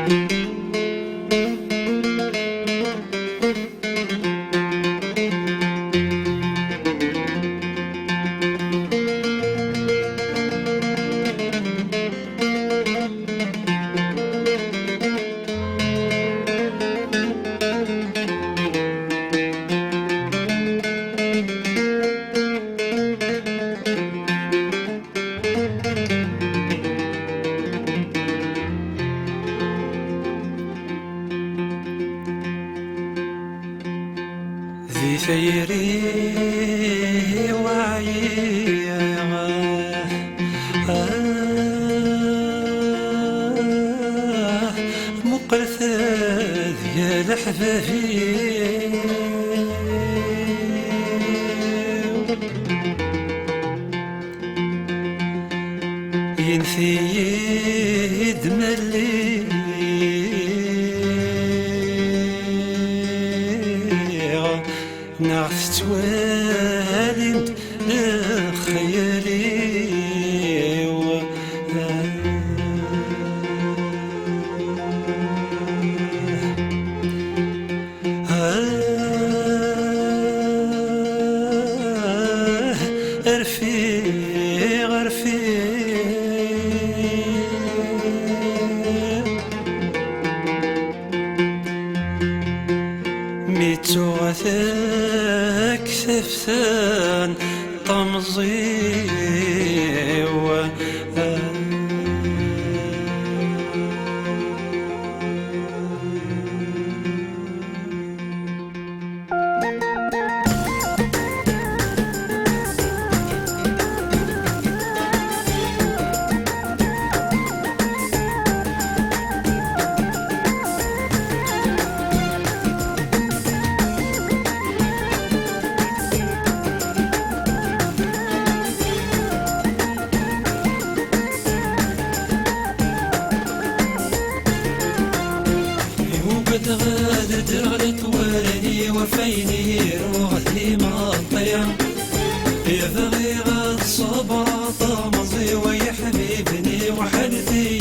في سيري وعي مقرثة ديال حفافي ينفيد ملي نعثت والد خيالي رفيق ميتو غثاك ثفثان طمزي غادت غلط ولدي وفيني روحي مقطيع يا بغي غاد صبر طمزي ويا حبيبني وحدتي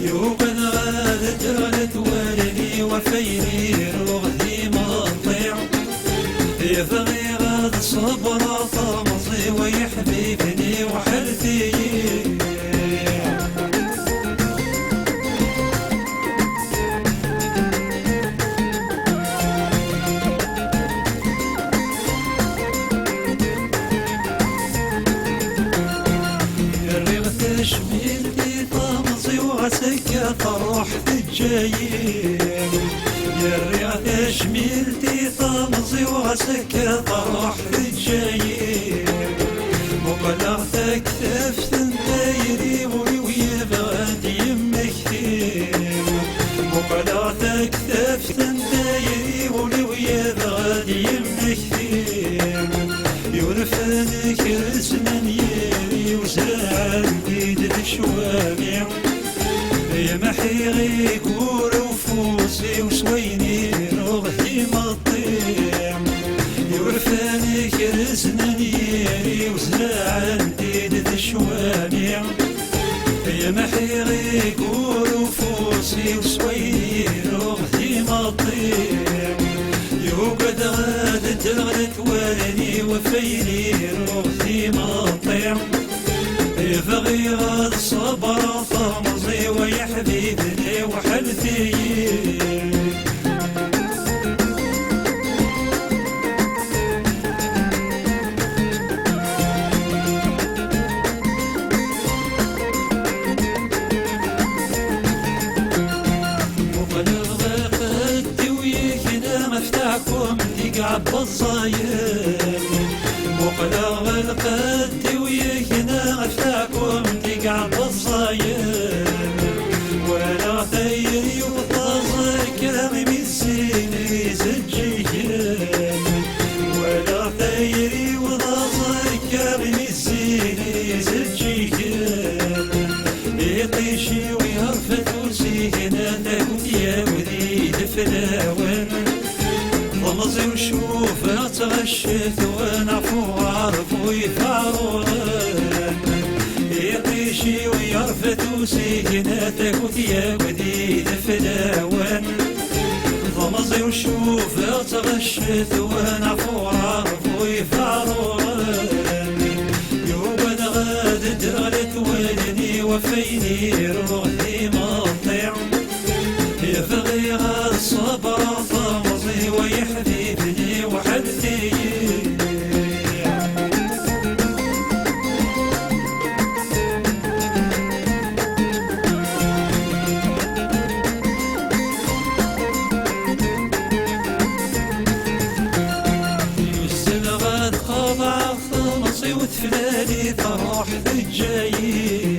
يوقد غادت غلط ولدي وفيني روحي مقطيع يا بغي غاد صبر طمزي ويا حبيبني وحدتي شميلتي طمزي وعسكة طروح في الجايين يا الرياض شميلتي طمزي وعسكة طروح في الجايين وبلغتك ثفت دايري ويا بغادي يمكتين وبلغتك ثفت دايري ويا بغادي يمكتين يورفانك رسمن يالي وزرع البيد الشوامع يا محيغي كور وفوسي وسويني روحي مطيع يورفانك رسمن يالي وزرع البيد الشوامع يا محيغي كور وفوسي وسويني روحي مطيع يوقد غادت غلط والدي وفيني روحي مطيع يبغي غاد صبر طمزي ويا حبيبني وحدتي مفتاحكم تقعد بالصايم مقلغ القد ويكنا مفتاحكم تقعد بالصايم ولا ثيري وطازك من السيني زجيم ولا ثيري وطازك من السيني زجيم يطيشي ويهرفت وسيهنا تاكل يا ودي دفلاون طمزي وشوف اتغشت ونعفو عرفو يفعرون يطيشي ويرفت وسيهنا تاكل يا ودي الفلاوان ضمزي وشوف تغشت وانا فورا فوي فاروراني يوبا غاد درغلت ولني وفيني روحي مطيع يفغي غاد صبر ضمزي ويحبيبني وحدي وتفلالي تروح ذي الجايين